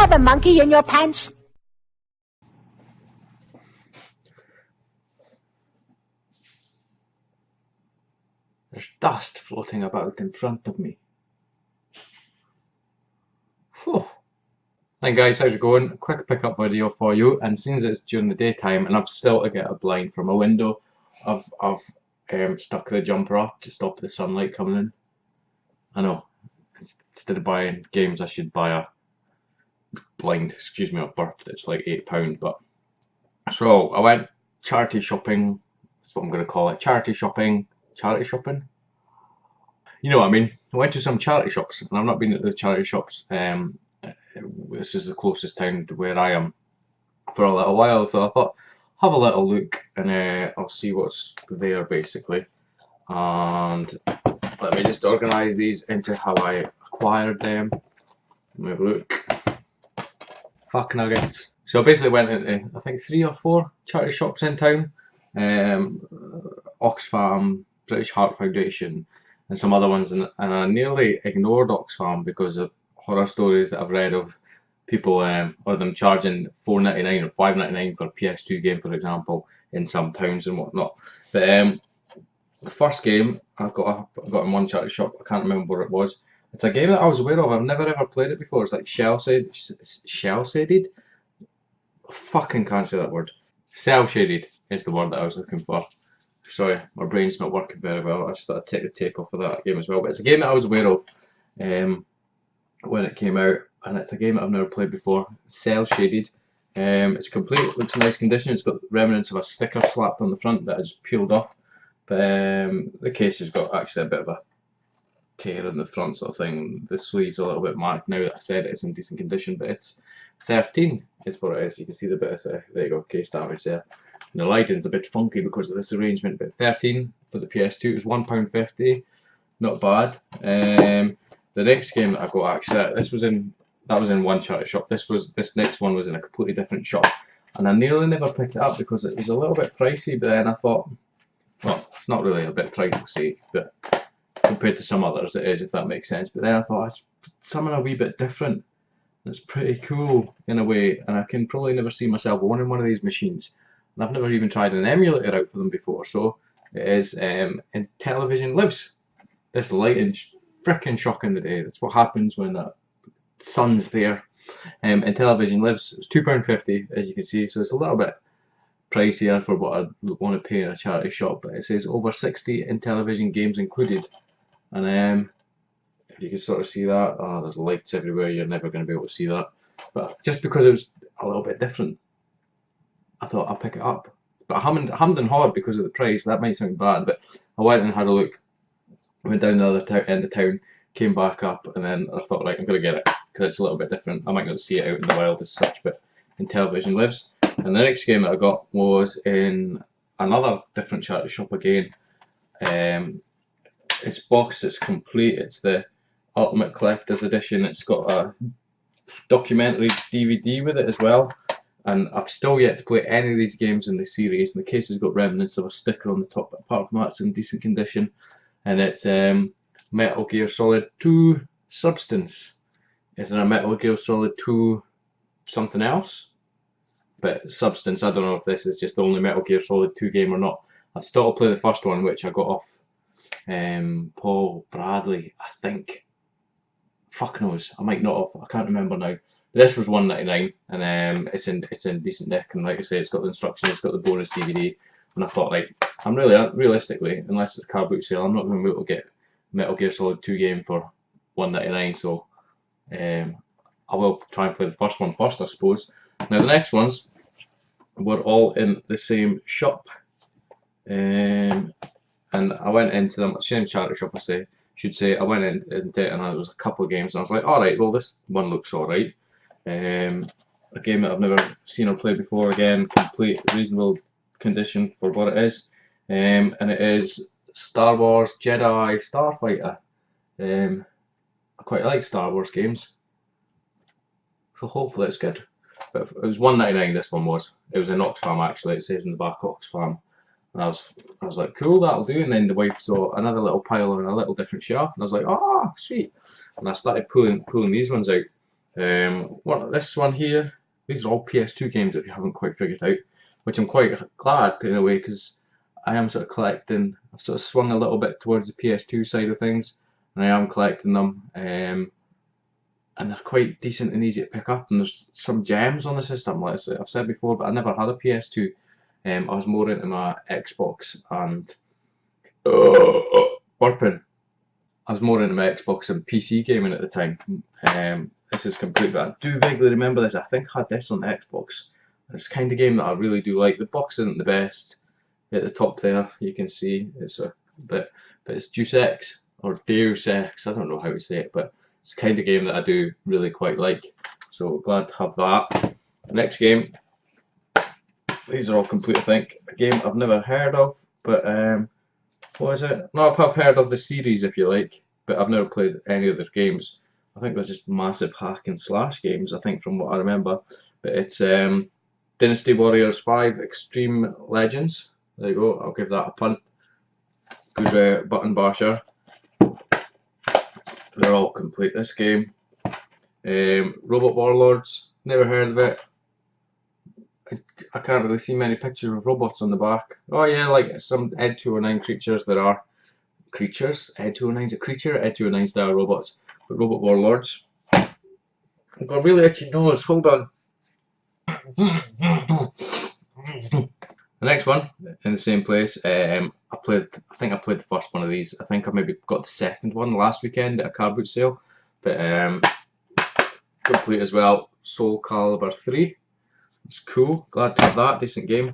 have a monkey in your pants? There's dust floating about in front of me. Whew. Hi guys, how's it going? A quick pickup video for you, and since it's during the daytime and I've still to get a blind from a window, I've stuck the jumper up to stop the sunlight coming in. I know, instead of buying games I should buy a blind, excuse me, a burp that's like £8, but... So, I went charity shopping, that's what I'm going to call it, charity shopping? You know what I mean. I went to some charity shops, and I've not been at the charity shops, this is the closest town to where I am, for a little while, so I thought, have a little look, and I'll see what's there basically. And let me just organise these into how I acquired them. Let me have a look. Fuck nuggets. So I basically went into, I think, 3 or 4 charity shops in town. Oxfam, British Heart Foundation, and some other ones, and I nearly ignored Oxfam because of horror stories that I've read of people or them charging £4.99 or £5.99 for a PS2 game, for example, in some towns and whatnot. But the first game I got in one charity shop, I can't remember where it was. It's a game that I was aware of. I've never ever played it before. It's like Shell shaded. Fucking can't say that word. Cell shaded is the word that I was looking for. Sorry, my brain's not working very well. I just thought I'd take the tape off of that game as well. But it's a game that I was aware of when it came out, and it's a game that I've never played before. Cell shaded. It's complete. It looks in nice condition. It's got remnants of a sticker slapped on the front that I just peeled off. But the case has got actually a bit of a tear in the front sort of thing. The sleeve's a little bit marked now that I said it's in decent condition, but it's 13 is what it is. You can see the bit of, there you go, case damage there. And the lighting's a bit funky because of this arrangement, but 13 for the PS2 is £1.50, not bad. The next game that I got, actually, that was in one charity shop. This next one was in a completely different shop, and I nearly never picked it up because it was a little bit pricey. But then I thought, well, it's not really a bit pricey, but compared to some others it is, if that makes sense. But then I thought, it's something a wee bit different. It's pretty cool in a way, and I can probably never see myself owning one of these machines. And I've never even tried an emulator out for them before, so it is Intellivision Lives. This lighting's frickin' shocking today. That's what happens when the sun's there. Intellivision Lives, it was £2.50 as you can see, so it's a little bit pricier for what I want to pay in a charity shop, but it says over 60 Intellivision games included. And if you can sort of see that, oh, there's lights everywhere, you're never going to be able to see that. But just because it was a little bit different, I thought I'll pick it up. But I hammed and hawed because of the price. That might sound bad, but I went and had a look. Went down the other end of town, came back up, and then I thought, right, I'm going to get it because it's a little bit different. I might not see it out in the wild as such, but Intellivision Lives. And the next game that I got was in another different charity shop again. It's boxed, it's complete, it's the Ultimate Collector's Edition. It's got a documentary DVD with it as well. And I've still yet to play any of these games in the series. And the case has got remnants of a sticker on the top, but apart from that, it's in decent condition. And it's Metal Gear Solid 2 Substance. Is it a Metal Gear Solid 2 something else? But Substance, I don't know if this is just the only Metal Gear Solid 2 game or not. I've still to play the first one, which I got off Paul Bradley, I think. Fuck knows, I might not have, I can't remember now. But this was £1.99, and it's in decent nick, and like I say, it's got the instructions, it's got the bonus DVD, and I thought, right, I'm realistically, unless it's a car boot sale, I'm not going to be able to get Metal Gear Solid 2 game for £1.99, so I will try and play the first one first, I suppose. Now the next ones were all in the same shop, and I went into them, same charity shop I should say. I went into it and there was a couple of games and I was like, alright, well this one looks alright. A game that I've never seen or played before, again, complete, reasonable condition for what it is. And it is Star Wars Jedi Starfighter. I quite like Star Wars games, so hopefully it's good. But it was £1.99, this one was. It was in Oxfam actually, it says in the back Oxfam. And I was like, cool, that'll do. And then the wife saw another little pile in a little different shelf, and I was like, ah, sweet. And I started pulling these ones out. This one here, these are all PS2 games if you haven't quite figured out, which I'm quite glad in a way because I am sort of collecting. I've sort of swung a little bit towards the PS2 side of things, and I am collecting them. And they're quite decent and easy to pick up, and there's some gems on the system. Like I've said before, but I never had a PS2. I was more into my Xbox and burping. I was more into my Xbox and PC gaming at the time. This is complete, but I do vaguely remember this. I think I had this on the Xbox. It's the kind of game that I really do like. The box isn't the best. At the top there, you can see it's a bit, but it's Deus Ex or Deus Ex. I don't know how to say it, but it's the kind of game that I do really quite like. So glad to have that. Next game. These are all complete, I think. A game I've never heard of, but what is it? No, I've heard of the series, if you like, but I've never played any of their games. I think they're just massive hack and slash games, I think, from what I remember. But it's Dynasty Warriors 5 Extreme Legends. There you go, I'll give that a punt. Good button basher. They're all complete, this game. Robot Warlords, never heard of it. I can't really see many pictures of robots on the back. Oh yeah, like some Ed 209 creatures there are. Creatures? Ed 209's a creature? Ed 209 style robots. But Robot Warlords. I've got a really itchy nose, hold on. The next one, in the same place, I think I played the first one of these. I think I maybe got the second one last weekend at a car boot sale. But complete as well, Soul Calibur 3. It's cool, glad to have that, decent game.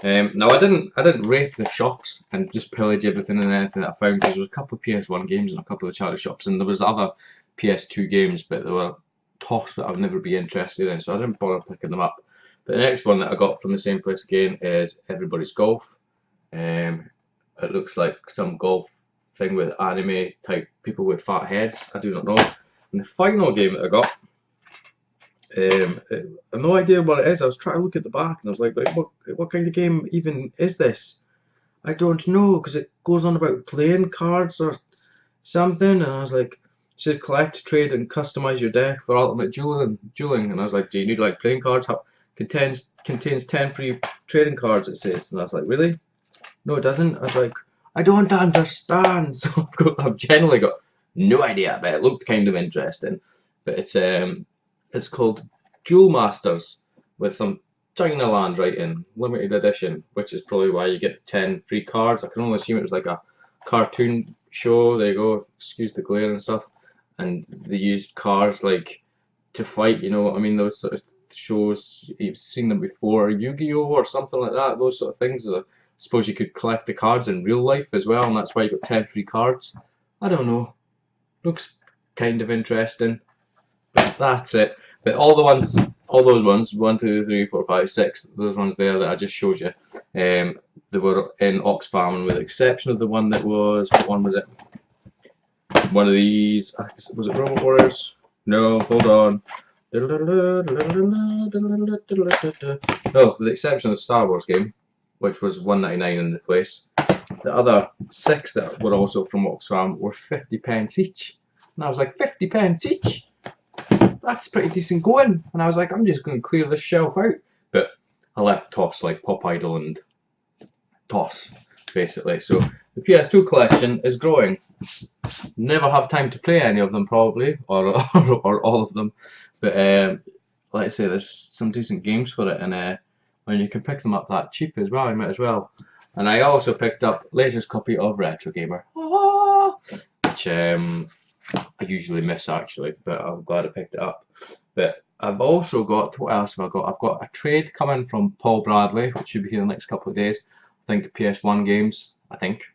Now I didn't rape the shops and just pillage everything and anything that I found, because there was a couple of PS1 games and a couple of charity shops, and there was other PS2 games, but they were tossed that I would never be interested in, so I didn't bother picking them up. But the next one that I got from the same place again is Everybody's Golf. It looks like some golf thing with anime type people with fat heads, I do not know. And the final game that I got, I have no idea what it is. I was trying to look at the back and I was like what kind of game even is this? I don't know, because it goes on about playing cards or something, and I was like, it says collect, trade and customize your deck for ultimate dueling, and I was like, do you need like playing cards? Contains 10 free trading cards, it says, and I was like, really? No, it doesn't. I was like, I don't understand. So I've generally got no idea, but it looked kind of interesting. But it's called Duel Masters with some China Land writing, limited edition, which is probably why you get 10 free cards. I can only assume it was like a cartoon show. There you go, excuse the glare and stuff. And they used cards like to fight, you know what I mean? Those sort of shows, you've seen them before, Yu-Gi-Oh! Or something like that, those sort of things. I suppose you could collect the cards in real life as well, and that's why you got 10 free cards. I don't know. Looks kind of interesting. But that's it. But all those ones, 1, 2, 3, 4, 5, 6, those ones there that I just showed you, they were in Oxfam, and with the exception of the one that was, what one was it? One of these, was it Robot Warriors? No, hold on. No, with the exception of the Star Wars game, which was $1.99 in the place. The other 6 that were also from Oxfam were 50p each. And I was like, 50p each? That's pretty decent going. And I was like, I'm just going to clear this shelf out. But I left TOS, like Pop Idol and TOS, basically. So the PS2 collection is growing. Never have time to play any of them, probably, or all of them. But like I say, there's some decent games for it, and when you can pick them up that cheap as well, you might as well. And I also picked up latest copy of Retro Gamer, which I usually miss actually, but I'm glad I picked it up. But I've also got, what else have I got? I've got a trade coming from Paul Bradley, which should be here in the next couple of days. I think PS1 games, I think.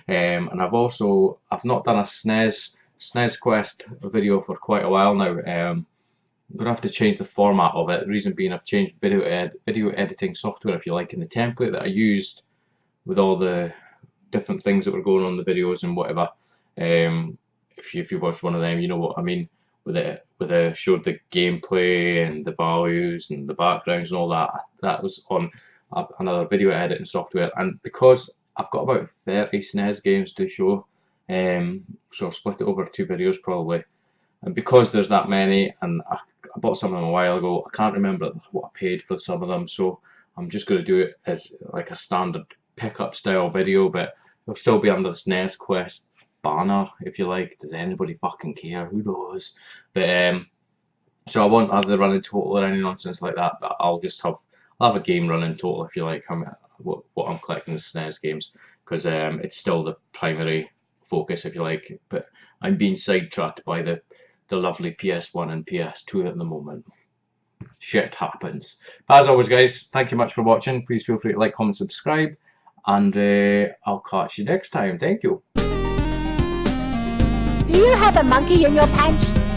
And I've not done a SNES Quest video for quite a while now. I'm gonna have to change the format of it. The reason being, I've changed video editing software, if you like, in the template that I used with all the different things that were going on in the videos and whatever. If you watched one of them, you know what I mean. With it showed the gameplay and the values and the backgrounds and all that. That was on another video editing software, and because I've got about 30 SNES games to show, so I'll split it over 2 videos probably. And because there's that many, and I bought some of them a while ago, I can't remember what I paid for some of them, so I'm just going to do it as like a standard pickup style video, but it'll still be under this NES Quest banner, if you like. Does anybody fucking care? Who knows? But so I won't have the running total or any nonsense like that, but I'll have a game running total, if you like, what I'm collecting is SNES games, because it's still the primary focus, if you like, but I'm being sidetracked by the lovely PS1 and PS2 at the moment. Shit happens. But as always, guys, thank you much for watching. Please feel free to like, comment, subscribe, and I'll catch you next time. Thank you. Do you have a monkey in your pants?